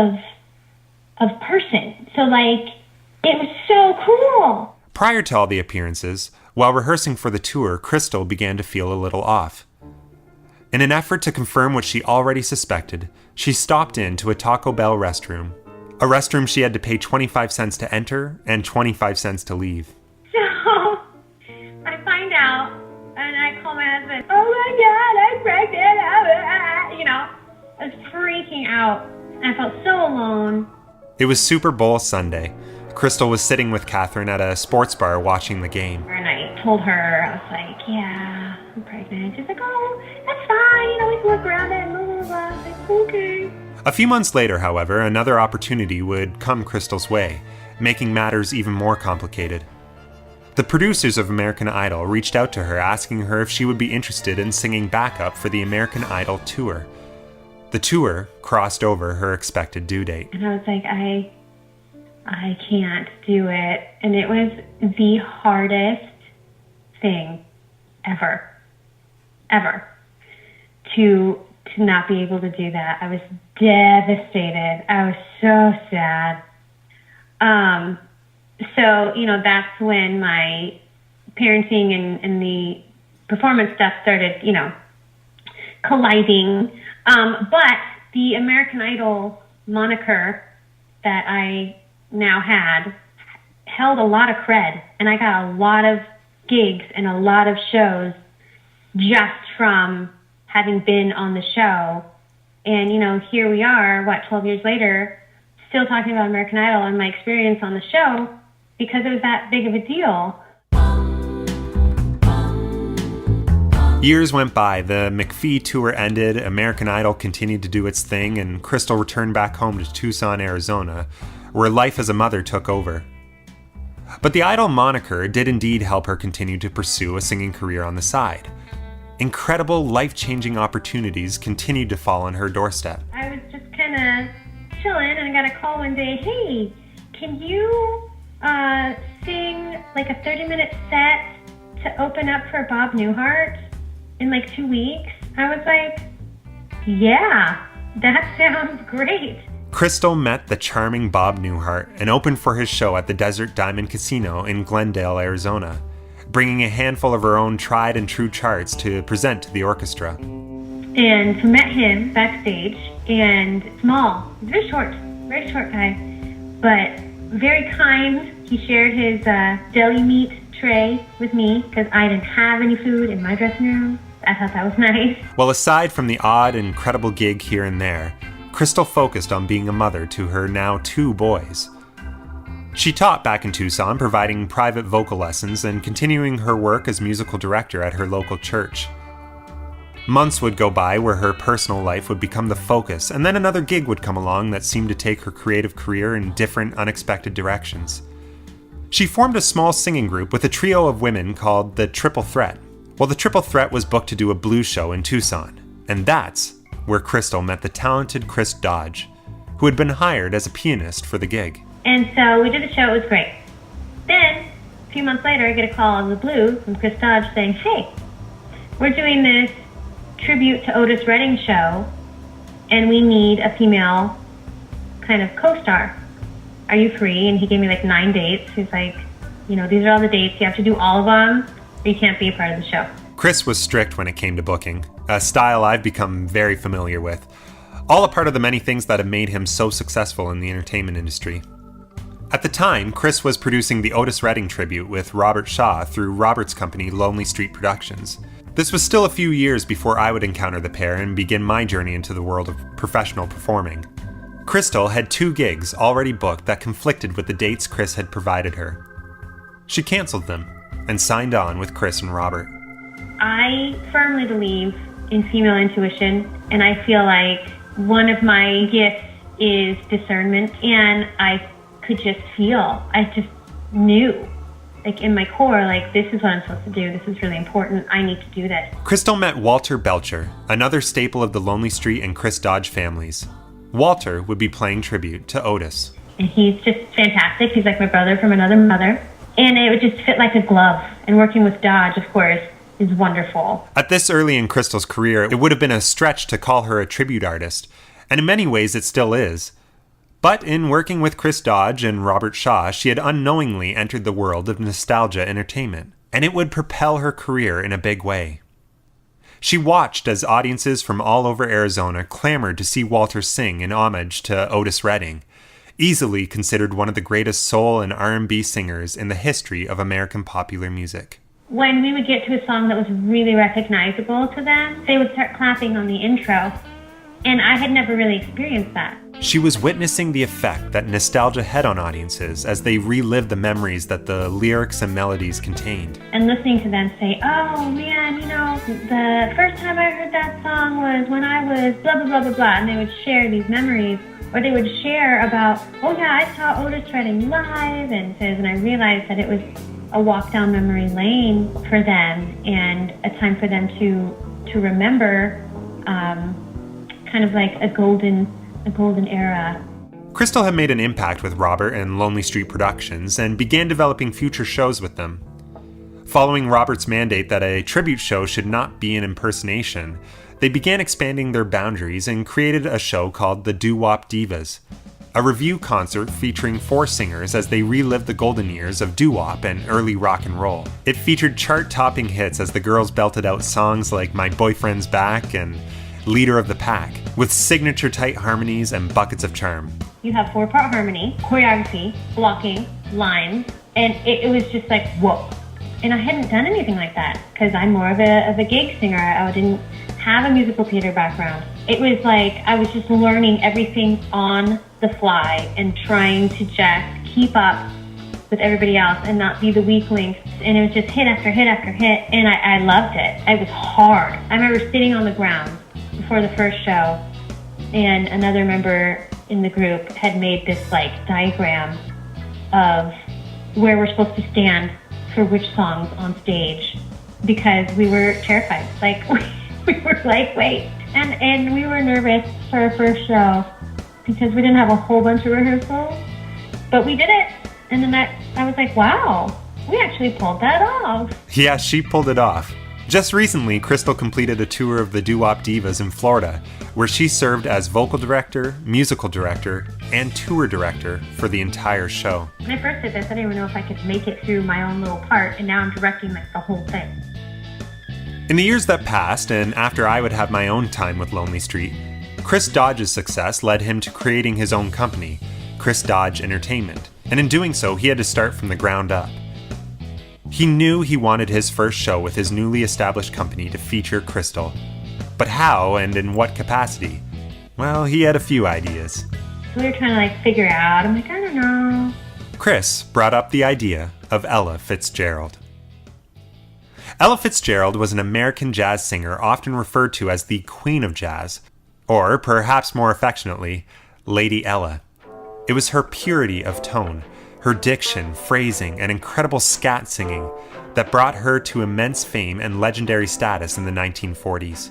S2: of person. So, like, it was so cool.
S1: Prior to all the appearances, while rehearsing for the tour, Crystal began to feel a little off. In an effort to confirm what she already suspected, she stopped into a Taco Bell restroom. A restroom she had to pay 25 cents to enter and 25 cents to leave.
S2: So, I find out, and I call my husband, oh my God, I'm pregnant, I was freaking out. I felt so alone.
S1: It was Super Bowl Sunday. Crystal was sitting with Catherine at a sports bar watching the game.
S2: And I told her, I was like, yeah, I'm pregnant. She's like, oh, that's fine. We can work around it. Blah, blah, blah. I was like, okay.
S1: A few months later, however, another opportunity would come Crystal's way, making matters even more complicated. The producers of American Idol reached out to her asking her if she would be interested in singing backup for the American Idol tour. The tour crossed over her expected due date.
S2: And I was like, I can't do it. And it was the hardest thing ever to not be able to do that. I was devastated. I was so sad. So, that's when my parenting and the performance stuff started, colliding. But the American Idol moniker that I now had held a lot of cred, and I got a lot of gigs and a lot of shows just from having been on the show. And, here we are, 12 years later, still talking about American Idol and my experience on the show because it was that big of a deal.
S1: Years went by, the McPhee tour ended, American Idol continued to do its thing, and Crystal returned back home to Tucson, Arizona, where life as a mother took over. But the Idol moniker did indeed help her continue to pursue a singing career on the side. Incredible, life-changing opportunities continued to fall on her doorstep.
S2: I was just kind of chilling, and I got a call one day, hey, can you sing like a 30-minute set to open up for Bob Newhart in 2 weeks? I was like, yeah, that sounds great.
S1: Crystal met the charming Bob Newhart and opened for his show at the Desert Diamond Casino in Glendale, Arizona, bringing a handful of her own tried and true charts to present to the orchestra.
S2: And met him backstage, and small, very short guy, but very kind. He shared his deli meat tray with me because I didn't have any food in my dressing room. I thought that was nice.
S1: Well, aside from the odd, incredible gig here and there, Crystal focused on being a mother to her now 2 boys. She taught back in Tucson, providing private vocal lessons and continuing her work as musical director at her local church. Months would go by where her personal life would become the focus, and then another gig would come along that seemed to take her creative career in different, unexpected directions. She formed a small singing group with a trio of women called the Triple Threat. Well, the Triple Threat was booked to do a blues show in Tucson, and that's where Crystal met the talented Chris Dodge, who had been hired as a pianist for the gig.
S2: And so we did the show, it was great. Then, a few months later, I get a call on the blue from Chris Dodge saying, hey, we're doing this tribute to Otis Redding show, and we need a female kind of co-star. Are you free? And he gave me 9 dates. He's like, these are all the dates. You have to do all of them, or you can't be a part of the show.
S1: Chris was strict when it came to booking, a style I've become very familiar with, all a part of the many things that have made him so successful in the entertainment industry. At the time, Chris was producing the Otis Redding tribute with Robert Shaw through Robert's company Lonely Street Productions. This was still a few years before I would encounter the pair and begin my journey into the world of professional performing. Crystal had 2 gigs already booked that conflicted with the dates Chris had provided her. She canceled them and signed on with Chris and Robert.
S2: I firmly believe in female intuition, and I feel like one of my gifts is discernment, and I could just feel, I just knew, in my core, this is what I'm supposed to do, this is really important, I need to do this.
S1: Crystal met Walter Belcher, another staple of the Lonely Street and Chris Dodge families. Walter would be playing tribute to Otis.
S2: And he's just fantastic, he's like my brother from another mother, and it would just fit like a glove, and working with Dodge, of course, is wonderful.
S1: At this early in Crystal's career, it would have been a stretch to call her a tribute artist, and in many ways it still is. But in working with Chris Dodge and Robert Shaw, she had unknowingly entered the world of nostalgia entertainment, and it would propel her career in a big way. She watched as audiences from all over Arizona clamored to see Walter sing in homage to Otis Redding, easily considered one of the greatest soul and R&B singers in the history of American popular music.
S2: When we would get to a song that was really recognizable to them, they would start clapping on the intro, and I had never really experienced that.
S1: She was witnessing the effect that nostalgia had on audiences as they relived the memories that the lyrics and melodies contained.
S2: And listening to them say, oh man, the first time I heard that song was when I was blah, blah, blah, blah, blah, and they would share these memories, or they would share about, oh yeah, I saw Otis Redding live, and I realized that it was a walk down memory lane for them, and a time for them to remember, kind of like a golden era.
S1: Crystal had made an impact with Robert and Lonely Street Productions and began developing future shows with them. Following Robert's mandate that a tribute show should not be an impersonation, they began expanding their boundaries and created a show called the Doo-Wop Divas, a review concert featuring 4 singers as they relived the golden years of doo-wop and early rock and roll. It featured chart-topping hits as the girls belted out songs like My Boyfriend's Back and leader of the pack, with signature tight harmonies and buckets of charm.
S2: You have 4-part harmony, choreography, blocking, lines, and it was just like, whoa. And I hadn't done anything like that because I'm more of a gig singer. I didn't have a musical theater background. It was like I was just learning everything on the fly and trying to just keep up with everybody else and not be the weak link. And it was just hit after hit after hit, and I loved it. It was hard. I remember sitting on the ground before the first show, and another member in the group had made this like diagram of where we're supposed to stand for which songs on stage, because we were terrified. Like we were like, wait. And we were nervous for our first show because we didn't have a whole bunch of rehearsals, but we did it. And then I was like, wow, we actually pulled that off.
S1: Yeah, she pulled it off. Just recently, Crystal completed a tour of the doo-wop divas in Florida, where she served as vocal director, musical director, and tour director for the entire show.
S2: When I first did this, I didn't even know if I could make it through my own little part, and now I'm directing like the whole thing.
S1: In the years that passed, and after I would have my own time with Lonely Street, Chris Dodge's success led him to creating his own company, Chris Dodge Entertainment, and in doing so, he had to start from the ground up. He knew he wanted his first show with his newly established company to feature Crystal. But how and in what capacity? Well, he had a few ideas.
S2: So we were trying to like figure out. I'm like, I don't know.
S1: Chris brought up the idea of Ella Fitzgerald. Ella Fitzgerald was an American jazz singer often referred to as the Queen of Jazz, or perhaps more affectionately, Lady Ella. It was her purity of tone, her diction, phrasing, and incredible scat singing that brought her to immense fame and legendary status in the 1940s.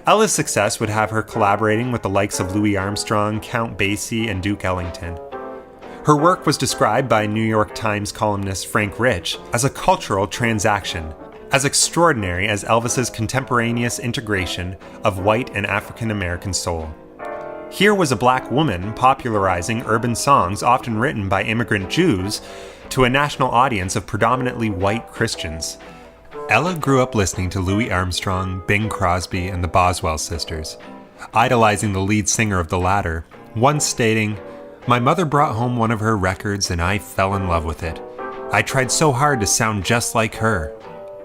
S1: Ella's success would have her collaborating with the likes of Louis Armstrong, Count Basie, and Duke Ellington. Her work was described by New York Times columnist Frank Rich as a cultural transaction, as extraordinary as Elvis's contemporaneous integration of white and African American soul. Here was a black woman popularizing urban songs often written by immigrant Jews to a national audience of predominantly white Christians. Ella grew up listening to Louis Armstrong, Bing Crosby, and the Boswell sisters, idolizing the lead singer of the latter, once stating, "My mother brought home one of her records and I fell in love with it. I tried so hard to sound just like her."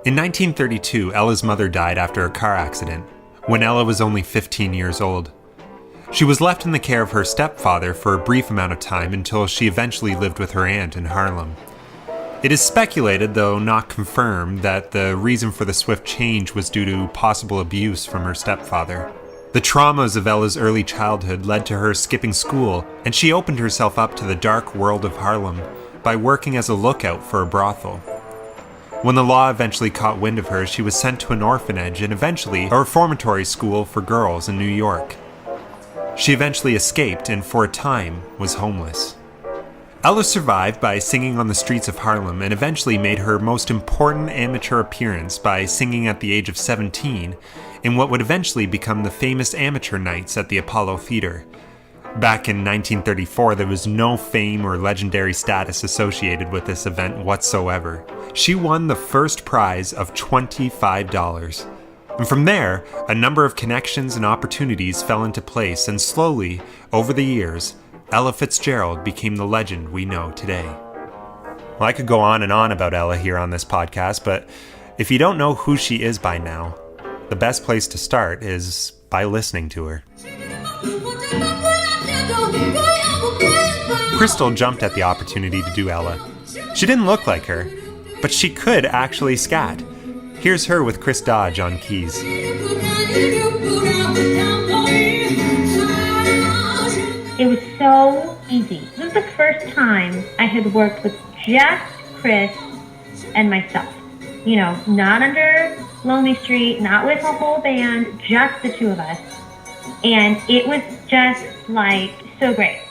S1: In 1932, Ella's mother died after a car accident, when Ella was only 15 years old. She was left in the care of her stepfather for a brief amount of time until she eventually lived with her aunt in Harlem. It is speculated, though not confirmed, that the reason for the swift change was due to possible abuse from her stepfather. The traumas of Ella's early childhood led to her skipping school, and she opened herself up to the dark world of Harlem by working as a lookout for a brothel. When the law eventually caught wind of her, she was sent to an orphanage and eventually a reformatory school for girls in New York. She eventually escaped and for a time was homeless. Ella survived by singing on the streets of Harlem and eventually made her most important amateur appearance by singing at the age of 17 in what would eventually become the famous amateur nights at the Apollo Theater. Back in 1934, there was no fame or legendary status associated with this event whatsoever. She won the first prize of $25. And from there, a number of connections and opportunities fell into place, and slowly, over the years, Ella Fitzgerald became the legend we know today. Well, I could go on and on about Ella here on this podcast, but if you don't know who she is by now, the best place to start is by listening to her. Crystal jumped at the opportunity to do Ella. She didn't look like her, but she could actually scat. Here's her with Chris Dodge on keys.
S2: It was so easy. This was the first time I had worked with just Chris and myself. You know, not under Lonely Street, not with a whole band, just the two of us. And it was just like so great.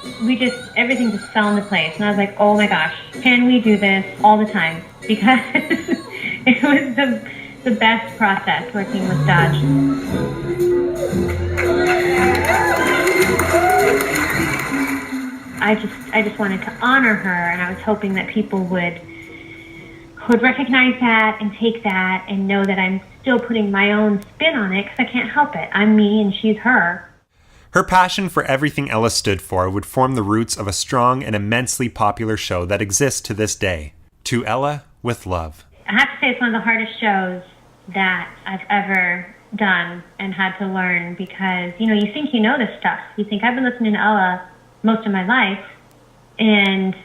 S2: Everything just fell into place. And I was like, oh my gosh, can we do this all the time? Because it was the best process working with Dodge. I just wanted to honor her, and I was hoping that people would would recognize that and take that and know that I'm still putting my own spin on it because I can't help it. I'm me and she's her.
S1: Her passion for everything Ella stood for would form the roots of a strong and immensely popular show that exists to this day. To Ella with Love.
S2: I have to say it's one of the hardest shows that I've ever done and had to learn because, you know, you think you know this stuff. You think I've been listening to Ella most of my life and,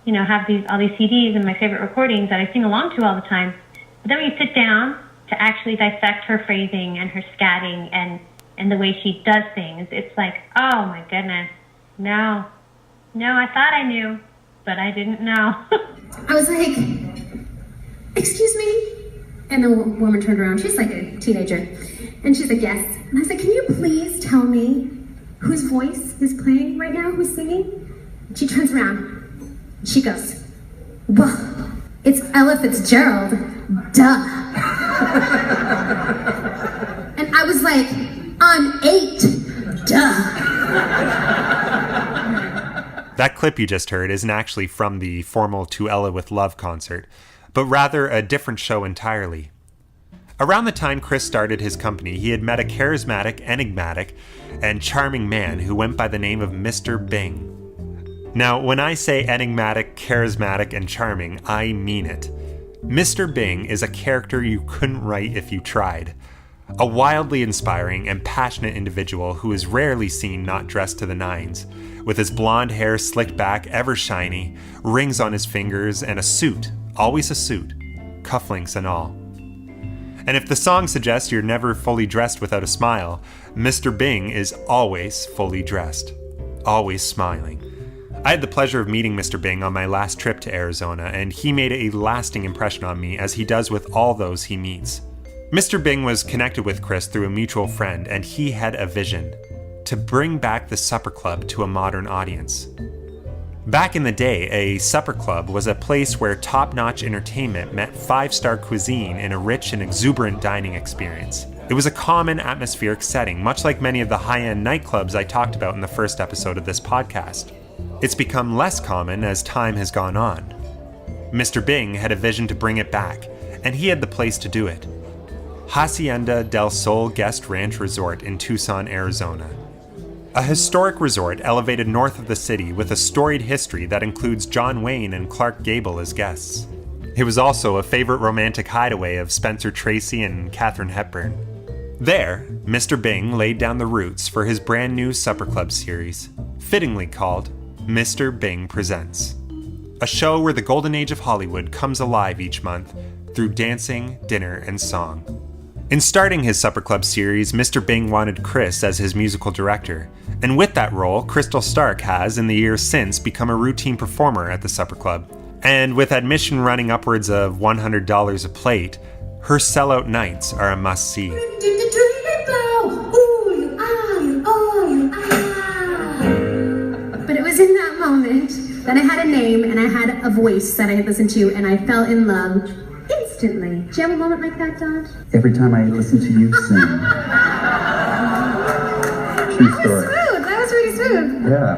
S2: you know, have all these CDs and my favorite recordings that I sing along to all the time. But then when you sit down to actually dissect her phrasing and her scatting and the way she does things, it's like, oh my goodness, no, I thought I knew, but I didn't know.
S3: I was like, excuse me? And the woman turned around, she's like a teenager, and she's like, yes. And I was like, can you please tell me whose voice is playing right now, who's singing? She turns around, she goes, well, it's Ella Fitzgerald, duh. And I was like, I'm 8, duh.
S1: That clip you just heard isn't actually from the formal To Ella with Love concert, but rather a different show entirely. Around the time Chris started his company, he had met a charismatic, enigmatic, and charming man who went by the name of Mr. Bing. Now, when I say enigmatic, charismatic, and charming, I mean it. Mr. Bing is a character you couldn't write if you tried. A wildly inspiring and passionate individual who is rarely seen not dressed to the nines, with his blonde hair slicked back, ever shiny, rings on his fingers, and a suit, always a suit, cufflinks and all. And if the song suggests you're never fully dressed without a smile, Mr. Bing is always fully dressed, always smiling. I had the pleasure of meeting Mr. Bing on my last trip to Arizona, and he made a lasting impression on me, as he does with all those he meets. Mr. Bing was connected with Chris through a mutual friend, and he had a vision: to bring back the supper club to a modern audience. Back in the day, a supper club was a place where top-notch entertainment met five-star cuisine in a rich and exuberant dining experience. It was a common atmospheric setting, much like many of the high-end nightclubs I talked about in the first episode of this podcast. It's become less common as time has gone on. Mr. Bing had a vision to bring it back, and he had the place to do it. Hacienda del Sol Guest Ranch Resort in Tucson, Arizona. A historic resort elevated north of the city with a storied history that includes John Wayne and Clark Gable as guests. It was also a favorite romantic hideaway of Spencer Tracy and Katharine Hepburn. There, Mr. Bing laid down the roots for his brand new supper club series, fittingly called Mr. Bing Presents, a show where the golden age of Hollywood comes alive each month through dancing, dinner, and song. In starting his supper club series, Mr. Bing wanted Chris as his musical director, and with that role, Crystal Stark has, in the years since, become a routine performer at the supper club. And with admission running upwards of $100 a plate, her sellout nights are a must-see.
S3: But it was in that moment that I had a name and I had a voice that I had listened to, and I fell in love instantly. Do you have a moment like that, Dodge?
S4: Every time I listen to you sing. True story.
S3: That was really smooth.
S4: Yeah.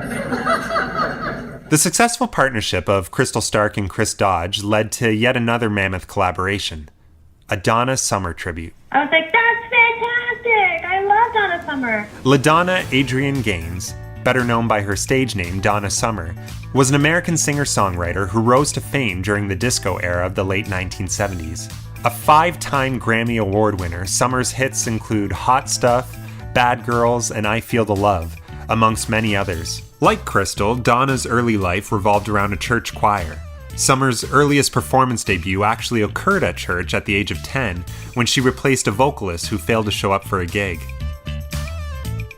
S1: The successful partnership of Crystal Stark and Chris Dodge led to yet another mammoth collaboration, a Donna Summer tribute.
S2: I was like, that's fantastic! I love Donna Summer.
S1: LaDonna Adrienne Gaines, better known by her stage name Donna Summer, was an American singer-songwriter who rose to fame during the disco era of the late 1970s. A 5-time Grammy Award winner, Summer's hits include Hot Stuff, Bad Girls, and I Feel the Love, amongst many others. Like Crystal, Donna's early life revolved around a church choir. Summer's earliest performance debut actually occurred at church at the age of 10, when she replaced a vocalist who failed to show up for a gig.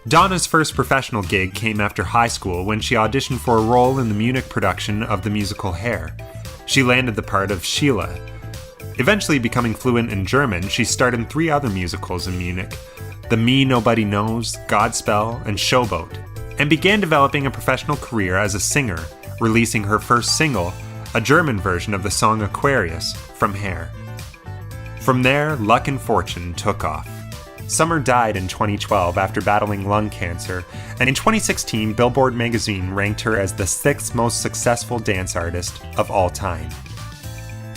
S1: Donna's first professional gig came after high school when she auditioned for a role in the Munich production of the musical Hair. She landed the part of Sheila. Eventually becoming fluent in German, she starred in 3 other musicals in Munich: The Me Nobody Knows, Godspell, and Showboat, and began developing a professional career as a singer, releasing her first single, a German version of the song Aquarius, from Hair. From there, luck and fortune took off. Summer died in 2012 after battling lung cancer, and in 2016, Billboard magazine ranked her as the 6th most successful dance artist of all time.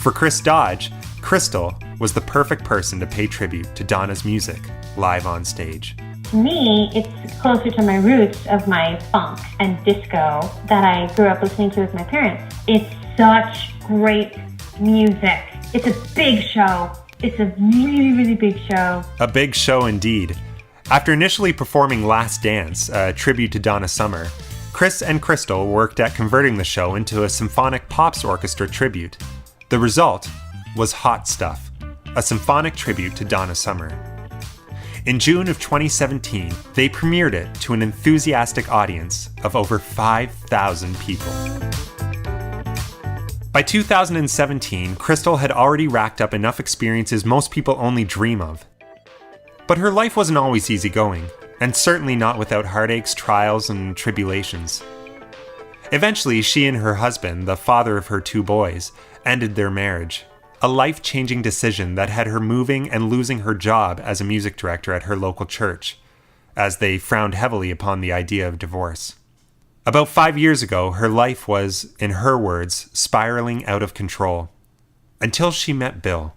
S1: For Chris Dodge, Crystal was the perfect person to pay tribute to Donna's music live on stage.
S2: To me, it's closer to my roots of my funk and disco that I grew up listening to with my parents. It's such great music. It's a big show. It's a really, really big show.
S1: A big show indeed. After initially performing Last Dance, a tribute to Donna Summer, Chris and Crystal worked at converting the show into a symphonic pops orchestra tribute. The result was Hot Stuff, a symphonic tribute to Donna Summer. In June of 2017, they premiered it to an enthusiastic audience of over 5,000 people. By 2017, Crystal had already racked up enough experiences most people only dream of. But her life wasn't always easygoing, and certainly not without heartaches, trials, and tribulations. Eventually, she and her husband, the father of her 2 boys, ended their marriage, a life-changing decision that had her moving and losing her job as a music director at her local church, as they frowned heavily upon the idea of divorce. About 5 years ago, her life was, in her words, spiraling out of control, until she met Bill,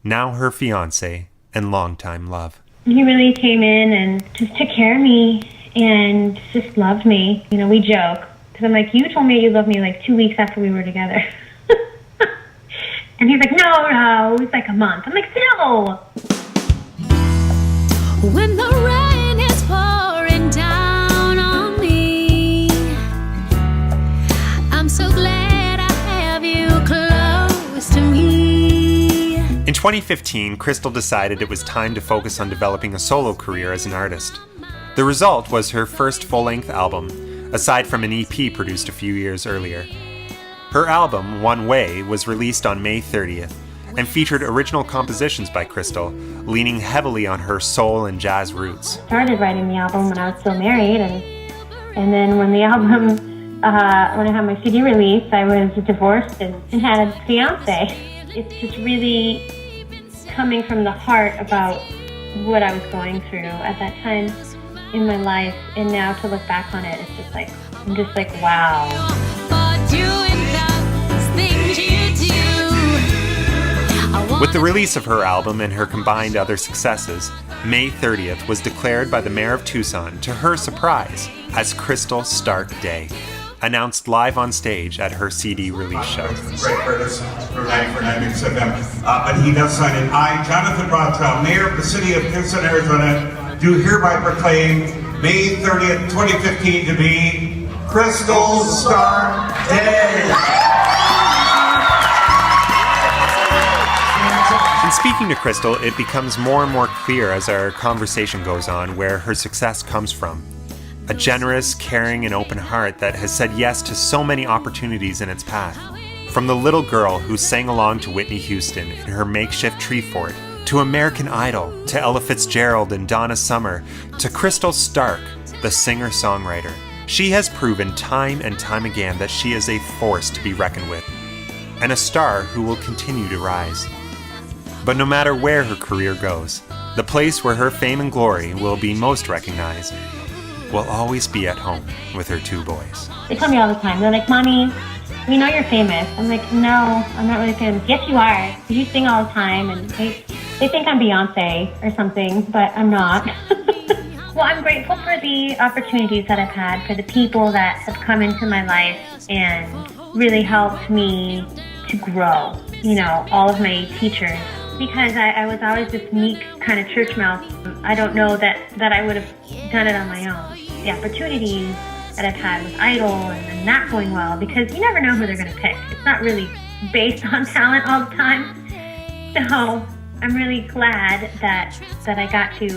S1: now her fiancé and longtime love.
S2: He really came in and just took care of me and just loved me. You know, we joke, because I'm like, you told me you loved me like 2 weeks after we were together. And he's like, no, it was like a month. I'm like, no.
S5: When the rain is pouring down on me, I'm so glad I have you close to me.
S1: In 2015, Crystal decided it was time to focus on developing a solo career as an artist. The result was her first full-length album, aside from an EP produced a few years earlier. Her album, One Way, was released on May 30th and featured original compositions by Crystal, leaning heavily on her soul and jazz roots.
S2: I started writing the album when I was still married, and then when the album, when I had my CD release, I was divorced and had a fiance. It's just really coming from the heart about what I was going through at that time in my life, and now to look back on it, it's just like, I'm just like, wow.
S1: With the release of her album and her combined other successes, May 30th was declared by the mayor of Tucson, to her surprise, as Crystal Stark Day, announced live on stage at her CD release show.
S6: Great artists for 96 of them. But he does sign it. I, Jonathan Rothschild, Mayor of the City of Tucson, Arizona, do hereby proclaim May 30th, 2015 to be Crystal Stark Day.
S1: In speaking to Crystal, it becomes more and more clear as our conversation goes on where her success comes from. A generous, caring, and open heart that has said yes to so many opportunities in its path. From the little girl who sang along to Whitney Houston in her makeshift tree fort, to American Idol, to Ella Fitzgerald and Donna Summer, to Crystal Stark, the singer-songwriter. She has proven time and time again that she is a force to be reckoned with, and a star who will continue to rise. But no matter where her career goes, the place where her fame and glory will be most recognized will always be at home with her 2 boys.
S2: They tell me all the time, they're like, Mommy, we know you're famous. I'm like, no, I'm not really famous. Yes, you are. You sing all the time, and they think I'm Beyonce or something, but I'm not. Well, I'm grateful for the opportunities that I've had, for the people that have come into my life and really helped me to grow. You know, all of my teachers. Because I was always this meek kind of church mouse. I don't know that I would have done it on my own. The opportunities that I've had with Idol and not going well, because you never know who they're going to pick. It's not really based on talent all the time. So I'm really glad that I got to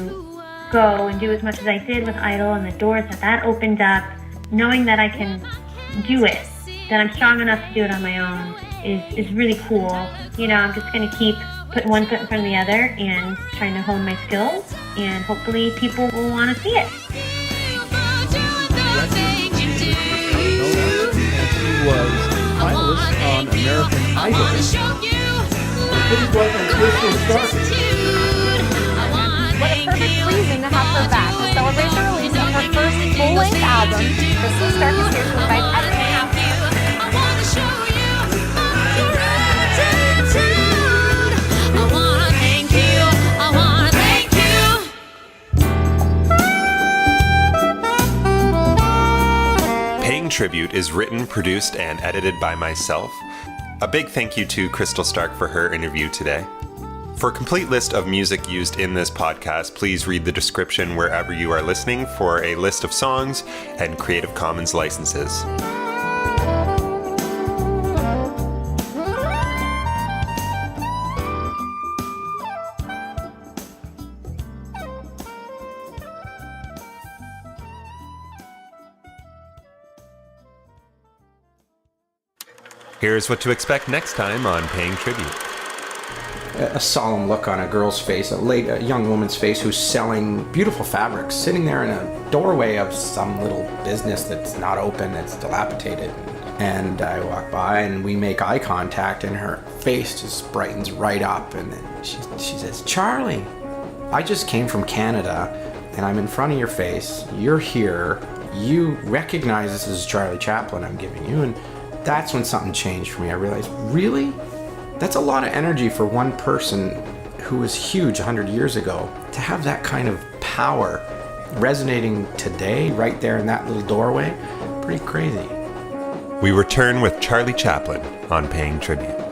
S2: go and do as much as I did with Idol, and the doors that opened up, knowing that I can do it, that I'm strong enough to do it on my own is really cool. You know, I'm just going to keep putting one foot in front of the other and trying to hone my skills, and hopefully people will want to see it.
S7: She was finalist on American Idol. Please welcome Crystal Stark.
S8: What a perfect reason to have her back to celebrate the release of her first full-length album. Crystal Stark is here to provide everything.
S1: Tribute is written, produced, and edited by myself. A big thank you to Crystal Stark for her interview today. For a complete list of music used in this podcast, please read the description wherever you are listening for a list of songs and Creative Commons licenses. Here's what to expect next time on Paying Tribute.
S9: A solemn look on a girl's face, a young woman's face who's selling beautiful fabrics, sitting there in a doorway of some little business that's not open, that's dilapidated. And I walk by and we make eye contact and her face just brightens right up. And then she says, "Charlie, I just came from Canada and I'm in front of your face. You're here. You recognize this is Charlie Chaplin I'm giving you." And that's when something changed for me. I realized, really? That's a lot of energy for one person who was huge 100 years ago. To have that kind of power resonating today, right there in that little doorway, pretty crazy.
S1: We return with Charlie Chaplin on Paying Tribute.